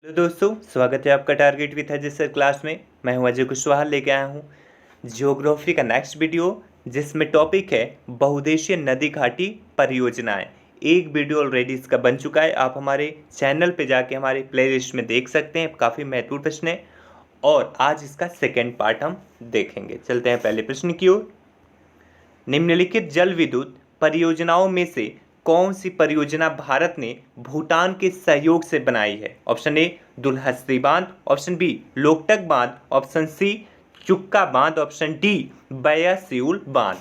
Hello दोस्तों, स्वागत है आपका target with Ajay sir class में। मैं हूं अजय कुशवाहा, लेके आया हूं ज्योग्राफी का नेक्स्ट वीडियो, जिसमें टॉपिक है बहुउद्देशीय नदी घाटी परियोजनाएं। एक वीडियो ऑलरेडी इसका बन चुका है, आप हमारे चैनल पे जाके हमारे प्लेलिस्ट में देख सकते हैं। काफ़ी महत्वपूर्ण प्रश्न है और आज इसका सेकेंड पार्ट हम देखेंगे। चलते हैं पहले प्रश्न की ओर। निम्नलिखित जल विद्युत परियोजनाओं में से कौन सी परियोजना भारत ने भूटान के सहयोग से बनाई है? ऑप्शन ए दुलहस्ती बांध, ऑप्शन बी लोकटक बांध, ऑप्शन सी चुक्का बांध, ऑप्शन डी बयासियुल बांध।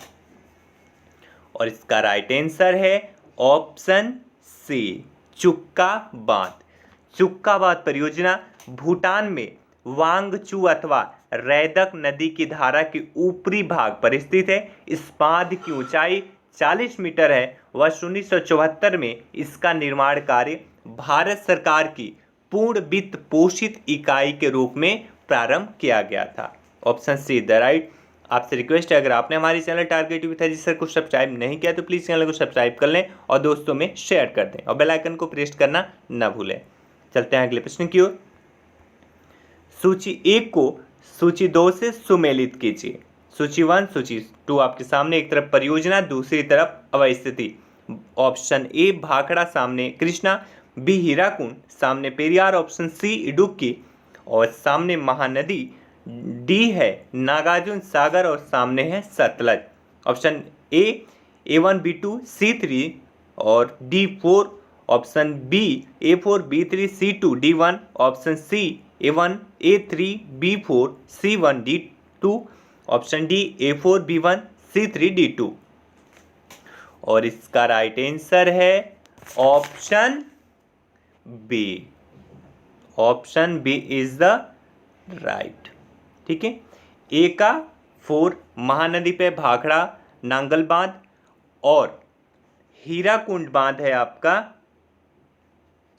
और इसका राइट आंसर है ऑप्शन सी चुक्का बांध। चुक्का बांध परियोजना भूटान में वांगचू अथवा रैदक नदी की धारा के ऊपरी भाग पर स्थित है। इस बांध की ऊंचाई 40 मीटर है। वर्ष 1974 में इसका निर्माण कार्य भारत सरकार की पूर्ण वित्त पोषित इकाई के रूप में प्रारंभ किया गया था। Option see the right. आपसे रिक्वेस्ट है, अगर आपने हमारे channel target with Ajay sir को सब्सक्राइब नहीं किया तो प्लीज़ चैनल को सब्सक्राइब कर लें और दोस्तों में शेयर कर दें और बेल आइकन को प्रेस करना न भूलें। चलते हैं अगले प्रश्न की ओर। सूची 1 को सूची 2 से सुमेलित कीजिए। सूची 1 सूची 2 आपके सामने, एक तरफ परियोजना, दूसरी तरफ अवस्थिति। ऑप्शन ए भाखड़ा, सामने कृष्णा, बी हीराकुंड, सामने पेरियार, ऑप्शन सी इडुक्की और सामने महानदी, डी है नागार्जुन सागर और सामने है Sutlej. Option A A1 B2 C3 और D4, option B A4 B3 C2 D1, option C A1 A3 B4 C1 D2, option D A4 B1 C3 D2। और इसका राइट आंसर है option B. Option B is the right. ठीक है। ए का 4 महानदी पे भाखड़ा नांगल बांध और हीराकुंड बांध है आपका,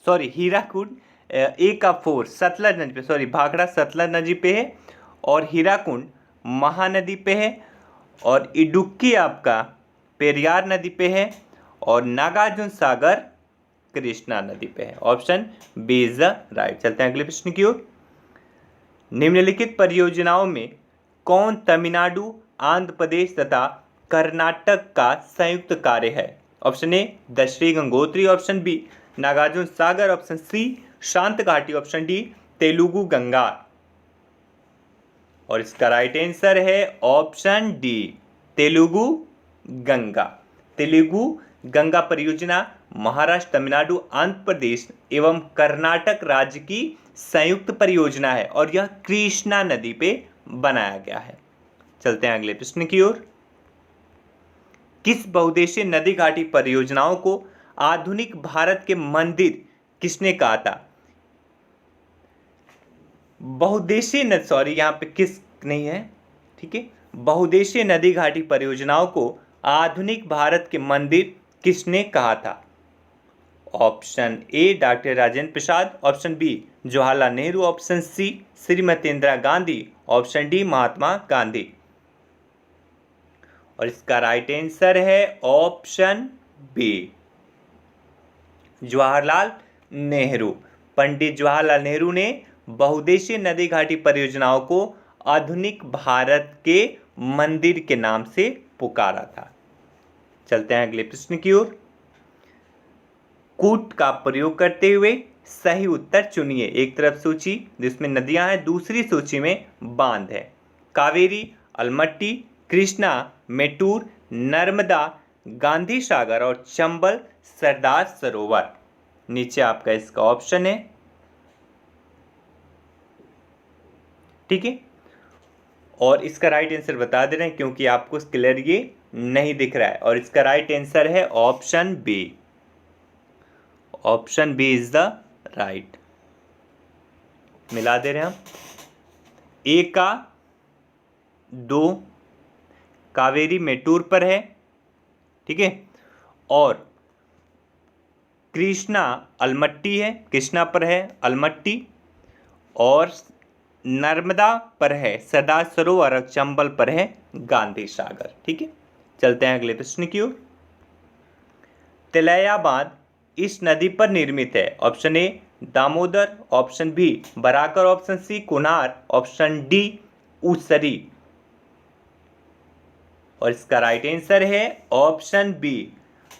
सॉरी हीराकुंड ए का 4 सतलज नदी पे, सॉरी भाखड़ा सतलज नदी पे है और हीराकुंड महानदी पे है और इडुक्की आपका पेरियार नदी पे है और नागार्जुन सागर कृष्णा नदी पे है। Option B is the right. चलते हैं अगले प्रश्न की ओर। निम्नलिखित परियोजनाओं में कौन तमिलनाडु, आंध्र प्रदेश तथा कर्नाटक का संयुक्त कार्य है? Option A the Shri Gangotri, option B Nagarjuna Sagar, option C शांत घाटी, ऑप्शन डी तेलुगु गंगा। और इसका राइट आंसर है ऑप्शन डी तेलुगु गंगा। तेलुगु गंगा परियोजना महाराष्ट्र, तमिलनाडु, आंध्र प्रदेश एवं कर्नाटक राज्य की संयुक्त परियोजना है और यह कृष्णा नदी पे बनाया गया है। चलते हैं अगले प्रश्न की ओर। किस बहुउद्देशीय नदी घाटी परियोजनाओं को आधुनिक भारत के मंदिर किसने कहा था? बहुउद्देशीय सॉरी यहाँ पे किस नहीं है, ठीक है। बहुउद्देशीय नदी घाटी परियोजनाओं को आधुनिक भारत के मंदिर किसने कहा था? Option A doctor Rajendra Prasad, option B Jawaharlal Nehru, option C Shrimati Indira Gandhi, option D Mahatma Gandhi. और इसका राइट आंसर है ऑप्शन बी जवाहरलाल नेहरू। पंडित जवाहरलाल नेहरू ने बहुउद्देशीय नदी घाटी परियोजनाओं को आधुनिक भारत के मंदिर के नाम से पुकारा था। चलते हैं अगले प्रश्न की ओर। कूट का प्रयोग करते हुए सही उत्तर चुनिए। एक तरफ सूची जिसमें नदियां हैं, दूसरी सूची में बांध है। कावेरी, अलमट्टी, कृष्णा, मेटूर, नर्मदा, गांधी सागर और चंबल सरदार सरोवर। नीचे आपका इसका ऑप्शन है, ठीक है। और इसका राइट आंसर बता दे रहे हैं क्योंकि आपको क्लियर ये नहीं दिख रहा है। और इसका राइट आंसर है option B. Option B is the right. मिला दे रहे हैं हम। ए का 2 कावेरी मेटूर पर है, ठीक है, और कृष्णा अलमट्टी है, कृष्णा पर है अलमट्टी, और नर्मदा पर है सरदार सरोवर और चंबल पर है गांधी सागर। ठीक है। चलते हैं अगले प्रश्न की ओर। तिलैया बांध इस नदी पर निर्मित है? Option A Damodar, option B Barakar, option C Kunar, option D Usri. और इसका राइट आंसर है ऑप्शन बी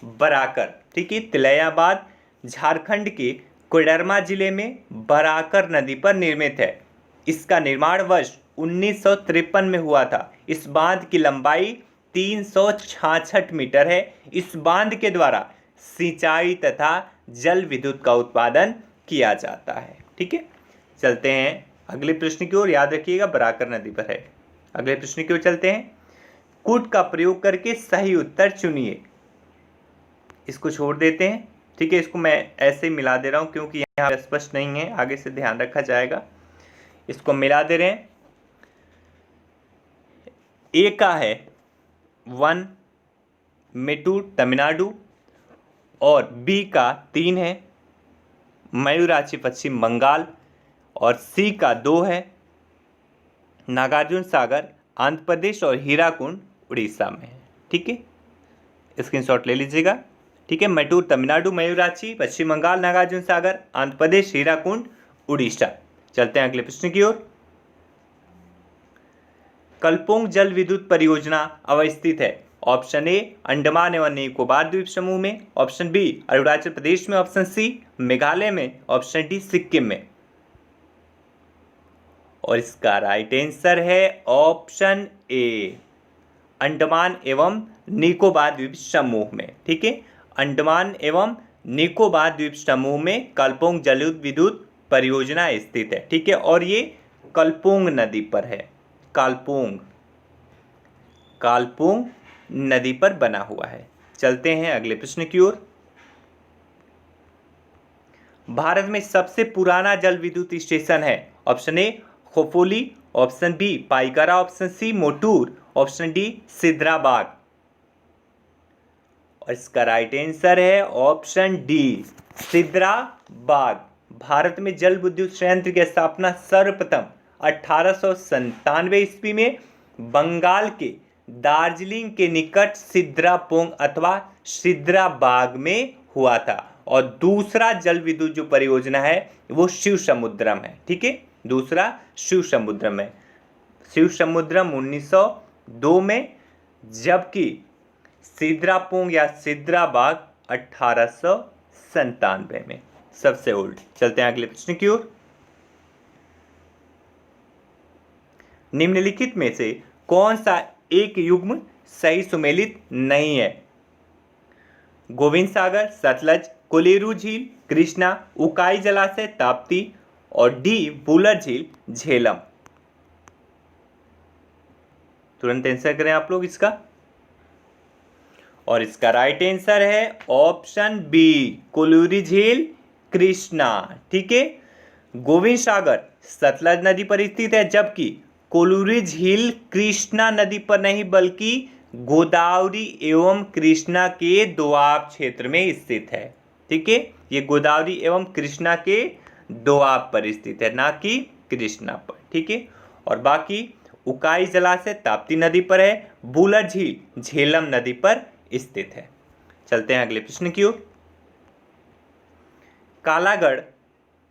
बराकर। ठीक है, तिलैयाबाद झारखंड के कोडरमा जिले में बराकर नदी पर निर्मित है। इसका निर्माण वर्ष 1953 में हुआ था। इस बांध की लंबाई 366 मीटर है। इस बांध के द्वारा सिंचाई तथा जल विद्युत का उत्पादन किया जाता है। ठीक है, चलते हैं अगले प्रश्न की ओर। याद रखिएगा बराकर नदी पर है। अगले प्रश्न की ओर चलते हैं। कूट का प्रयोग करके सही उत्तर चुनिए। इसको छोड़ देते हैं। ठीक है, इसको मैं ऐसे ही मिला दे रहा हूं क्योंकि यहाँ स्पष्ट नहीं है, आगे से ध्यान रखा जाएगा। इसको मिला दे रहे हैं। ए का है 1 मेटूर तमिलनाडु, और बी का 3 है मयूराक्षी पश्चिम बंगाल, और सी का 2 है नागार्जुन सागर आंध्र प्रदेश, और हीराकुंड उड़ीसा में है। ठीक है, स्क्रीनशॉट ले लीजिएगा। ठीक है, मेटूर तमिलनाडु, मयूराक्षी पश्चिम बंगाल, नागार्जुन सागर आंध्र प्रदेश, हीराकुंड उड़ीसा। चलते हैं अगले प्रश्न की ओर। कलपोंग जल विद्युत परियोजना अवस्थित है। ऑप्शन ए अंडमान एवं निकोबार द्वीप समूह में, ऑप्शन बी अरुणाचल प्रदेश में, ऑप्शन सी मेघालय में, ऑप्शन डी सिक्किम में। और इसका राइट आंसर है ऑप्शन ए अंडमान एवं निकोबार द्वीप समूह में। ठीक है, अंडमान एवं निकोबार द्वीप समूह में कलपोंग जल विद्युत परियोजना स्थित है। ठीक है, और ये कलपोंग नदी पर है। कालपोंग नदी पर बना हुआ है। चलते हैं अगले प्रश्न की ओर। भारत में सबसे पुराना जल विद्युत स्टेशन है। Option A Khopoli, option B Pykara, option C Mettur, option D Sidrabagh. और इसका राइट आंसर है ऑप्शन डी सिद्राबाग। भारत में जल विद्युत संयंत्र की स्थापना सर्वप्रथम 1897 ईस्वी में बंगाल के दार्जिलिंग के निकट सिद्रापोंग अथवा सिद्राबाग में हुआ था। और दूसरा जल विद्युत जो परियोजना है वो शिव समुद्रम है। ठीक है, दूसरा शिव समुद्रम है। शिव समुद्रम 1902 में, जबकि सिद्रापोंग या सिद्राबाग 1897 में, सबसे ओल्ड। चलते हैं अगले प्रश्न की ओर। निम्नलिखित में से कौन सा एक युग्म सही सुमेलित नहीं है? गोविंद सागर, सतलज, कोलेरू झील, कृष्णा, उकाई जलाशय, ताप्ती, और डी बुलर झील, झेलम। तुरंत आंसर करें आप लोग इसका। और इसका राइट आंसर है ऑप्शन बी कोलेरू झील, कृष्णा। ठीक है, गोविंद सागर सतलज नदी पर स्थित है, जबकि कोलेरू झील कृष्णा नदी पर नहीं बल्कि गोदावरी एवं कृष्णा के दोआब क्षेत्र में स्थित है। ठीक है, ये गोदावरी एवं कृष्णा के दोआब पर स्थित है, ना कि कृष्णा पर। ठीक है, और बाकी उकाई जलाशय ताप्ती नदी पर है, बुलर झील झेलम नदी पर स्थित है। चलते हैं अगले प्रश्न की ओर। कालागढ़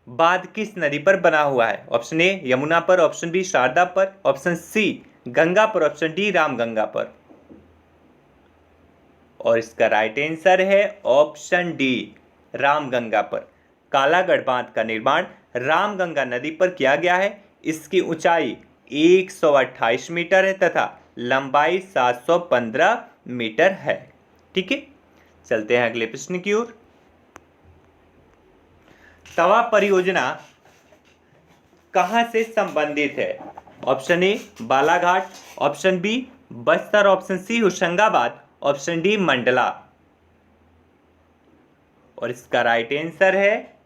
बांध किस नदी पर बना हुआ है? ऑप्शन ए यमुना पर, ऑप्शन बी शारदा पर, ऑप्शन सी गंगा पर, ऑप्शन डी रामगंगा पर। और इसका राइट आंसर है ऑप्शन डी रामगंगा पर। कालागढ़ बांध का निर्माण रामगंगा नदी पर किया गया है। इसकी ऊंचाई 128 मीटर है तथा लंबाई 715 मीटर है। ठीक है, चलते हैं अगले प्रश्न की ओर। तवा परियोजना कहां से संबंधित है? Option A Balaghat, option B Bastar, option C Hoshangabad, option D Mandla. और इसका राइट आंसर है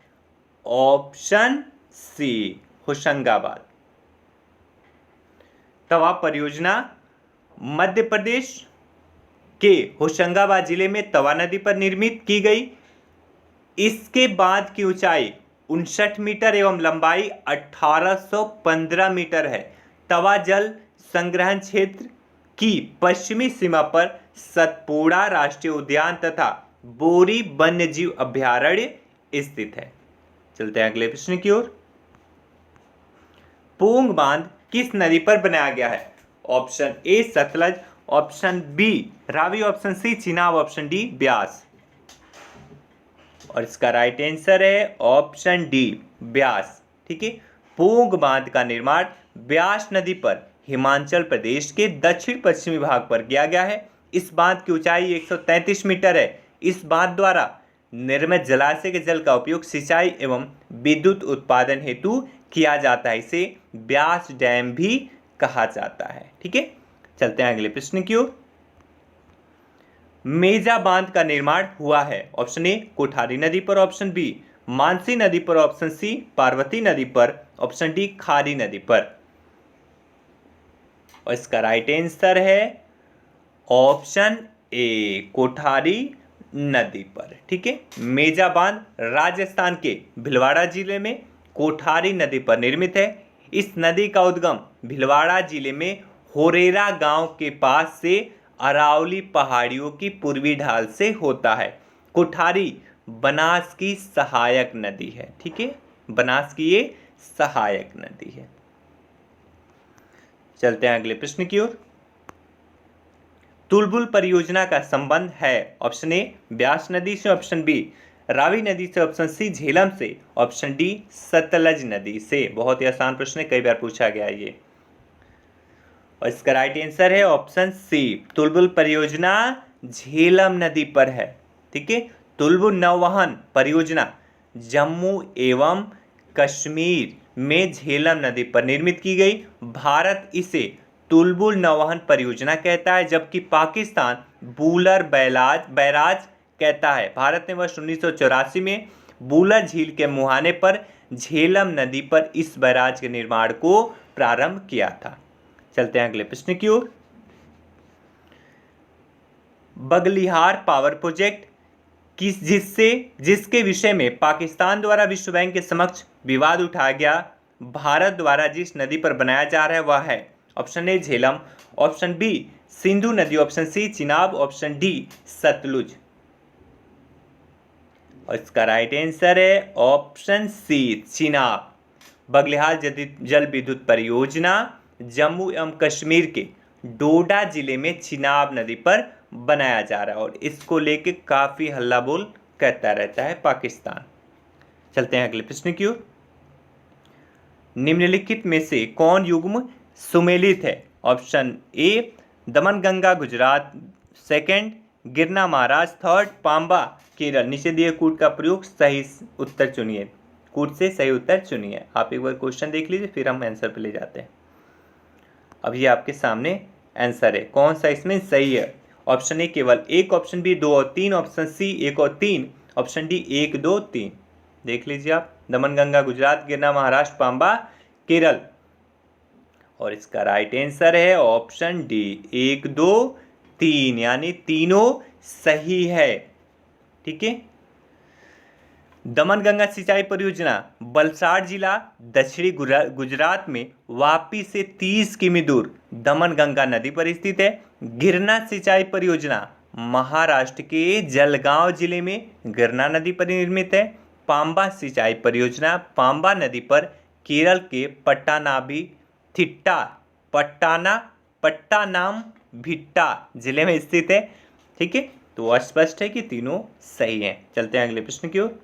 ऑप्शन सी होशंगाबाद। तवा परियोजना मध्य प्रदेश के होशंगाबाद जिले में तवा नदी पर निर्मित की गई। इसके बांध की ऊंचाई 59 मीटर एवं लंबाई 1815 मीटर है। तवा जल संग्रहण क्षेत्र की पश्चिमी सीमा पर सतपुड़ा राष्ट्रीय उद्यान तथा बोरी वन्यजीव अभयारण्य स्थित है। चलते हैं अगले प्रश्न की ओर। पोंग बांध किस नदी पर बनाया गया है? Option A Sutlej, option B Ravi, option C Chenab, option D Beas. और इसका राइट आंसर है ऑप्शन डी ब्यास। ठीक है, पोंग बांध का निर्माण ब्यास नदी पर हिमाचल प्रदेश के दक्षिण पश्चिमी भाग पर किया गया है। इस बांध की ऊंचाई 133 मीटर है। इस बांध द्वारा निर्मित जलाशय के जल का उपयोग सिंचाई एवं विद्युत उत्पादन हेतु किया जाता है। इसे ब्यास डैम भी कहा जाता है। ठीक है, चलते हैं अगले प्रश्न की ओर। मेजा बांध का निर्माण हुआ है। ऑप्शन ए कोठारी नदी पर, ऑप्शन बी मानसी नदी पर, ऑप्शन सी पार्वती नदी पर, ऑप्शन डी खारी नदी पर। और इसका राइट आंसर है ऑप्शन ए कोठारी नदी पर। ठीक है, मेजा बांध राजस्थान के भिलवाड़ा जिले में कोठारी नदी पर निर्मित है। इस नदी का उद्गम भिलवाड़ा जिले में होरेरा गांव के पास से अरावली पहाड़ियों की पूर्वी ढाल से होता है। कोठारी बनास की सहायक नदी है। ठीक है, बनास की ये सहायक नदी है। चलते हैं अगले प्रश्न की ओर। तुलबुल परियोजना का संबंध है। ऑप्शन ए ब्यास नदी से, ऑप्शन बी रावी नदी से, ऑप्शन सी झेलम से, ऑप्शन डी सतलज नदी से। बहुत ही आसान प्रश्न है, कई बार पूछा गया है ये। और इसका राइट आंसर है ऑप्शन सी, तुलबुल परियोजना झेलम नदी पर है। ठीक है, तुलबुल नौवहन परियोजना जम्मू एवं कश्मीर में झेलम नदी पर निर्मित की गई। भारत इसे तुलबुल नौवहन परियोजना कहता है, जबकि पाकिस्तान बूलर बैराज कहता है। भारत ने वर्ष 1984 में बूलर झील के मुहाने पर झेलम नदी पर इस बैराज के निर्माण को प्रारंभ किया था। चलते हैं अगले प्रश्न की ओर। बगलिहार पावर प्रोजेक्ट जिसके विषय में पाकिस्तान द्वारा विश्व बैंक के समक्ष विवाद उठाया गया, भारत द्वारा जिस नदी पर बनाया जा रहा है वह है। Option A Jhelum, option B Sindhu नदी, option C Chenab, option D Sutlej. और इसका राइट आंसर है ऑप्शन सी चिनाब। बगलिहार जल विद्युत परियोजना जम्मू एवं कश्मीर के डोडा जिले में चिनाब नदी पर बनाया जा रहा है और इसको लेके काफी हल्ला बोल कहता रहता है पाकिस्तान। चलते हैं अगले प्रश्न की ओर। निम्नलिखित में से कौन युग्म सुमेलित है? ऑप्शन ए दमनगंगा गुजरात, सेकंड गिरना महाराष्ट्र, थर्ड पांबा केरल। नीचे दिए कूट का प्रयोग सही उत्तर चुनिए। कूट से सही उत्तर चुनिए। आप एक बार क्वेश्चन देख लीजिए, फिर हम आंसर पे ले जाते हैं। अब ये आपके सामने आंसर है, कौन सा इसमें सही है। ऑप्शन ए केवल एक, ऑप्शन बी 2 और 3, ऑप्शन सी 1 और 3, ऑप्शन डी 1 2 3। देख लीजिए आप, दमनगंगा गुजरात, गिरना महाराष्ट्र, पांबा केरल। और इसका राइट आंसर है ऑप्शन डी 1 2 3, यानी तीनों सही है। ठीक है, दमनगंगा सिंचाई परियोजना वलसाड जिला दक्षिणी गुजरात में वापी से 30 किमी दूर दमनगंगा नदी पर स्थित है। गिरना सिंचाई परियोजना महाराष्ट्र के जलगांव जिले में गिरना नदी पर निर्मित है। पांबा सिंचाई परियोजना पांबा नदी पर केरल के पट्टानामभिट्टा जिले में स्थित है। ठीक है, तो स्पष्ट है कि तीनों सही हैं। चलते हैं अगले प्रश्न की ओर।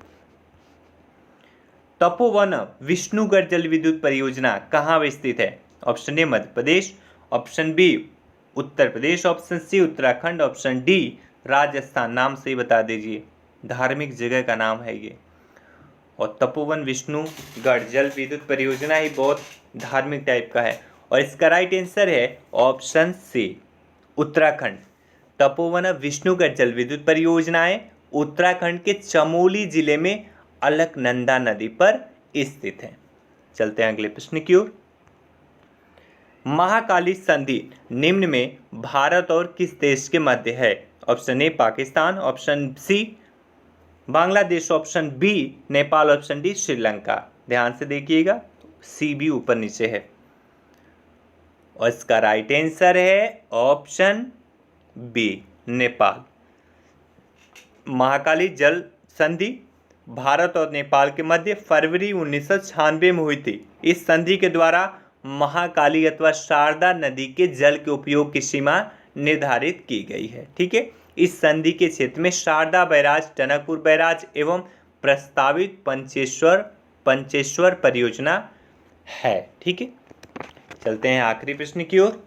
तपोवन विष्णुगढ़ जल विद्युत परियोजना कहाँ स्थित है? Option A Madhya Pradesh, option B Uttar Pradesh, option C Uttarakhand, option D Rajasthan. नाम से ही बता दीजिए, धार्मिक जगह का नाम है ये। और तपोवन विष्णुगढ़ जल विद्युत परियोजना ही बहुत धार्मिक टाइप का है। और इसका राइट आंसर है ऑप्शन सी उत्तराखंड। तपोवन विष्णुगढ़ जल विद्युत परियोजनाएं उत्तराखंड के चमोली जिले में अलकनंदा नदी पर स्थित है। चलते हैं अगले प्रश्न की ओर। महाकाली संधि निम्न में भारत और किस देश के मध्य है? Option A Pakistan, option C Bangladesh, option B Nepal, option D Sri Lanka. ध्यान से देखिएगा, सी भी ऊपर नीचे है। और इसका राइट आंसर है ऑप्शन बी नेपाल। महाकाली जल संधि भारत और नेपाल के मध्य फरवरी 1996 में हुई थी। इस संधि के द्वारा महाकाली अथवा शारदा नदी के जल के उपयोग की सीमा निर्धारित की गई है। ठीक है, इस संधि के क्षेत्र में शारदा बैराज, टनकपुर बैराज एवं प्रस्तावित पंचेश्वर परियोजना है। ठीक है, चलते हैं आखिरी प्रश्न की ओर।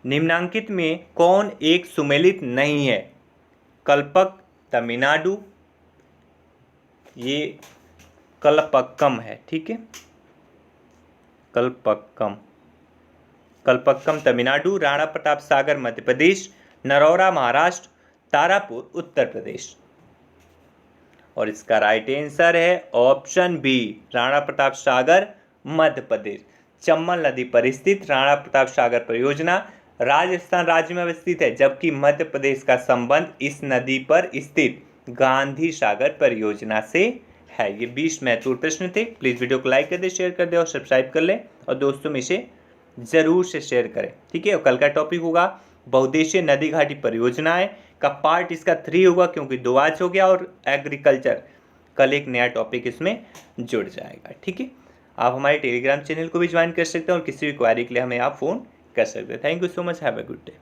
निम्नांकित में कौन एक सुमेलित नहीं है? कल्पक तमिलनाडु, ये कल्पक्कम है। ठीक है, कल्पक्कम तमिलनाडु, राणा प्रताप सागर मध्य प्रदेश, नरौरा महाराष्ट्र, तारापुर उत्तर प्रदेश। और इसका राइट आंसर है ऑप्शन बी, राणा प्रताप सागर मध्य प्रदेश। चंबल नदी पर स्थित राणा प्रताप सागर परियोजना राजस्थान राज्य में अवस्थित है, जबकि मध्य प्रदेश का संबंध इस नदी पर स्थित गांधी सागर परियोजना से है। ये 20 महत्वपूर्ण प्रश्न थे। प्लीज वीडियो को लाइक कर दे, शेयर कर दे और सब्सक्राइब कर ले और दोस्तों में इसे जरूर से शेयर करें। ठीक है, और कल का टॉपिक होगा बहुउद्देशीय नदी घाटी परियोजनाएं का पार्ट इसका 3 होगा, क्योंकि 2 आज हो गया और एग्रीकल्चर कल एक नया टॉपिक इसमें जुड़ जाएगा। ठीक है, आप हमारे टेलीग्राम चैनल को भी ज्वाइन कर सकते हैं और किसी भी क्वेरी के लिए हमें आप फ़ोन कर सकते हैं। Thank you so much, have a good day.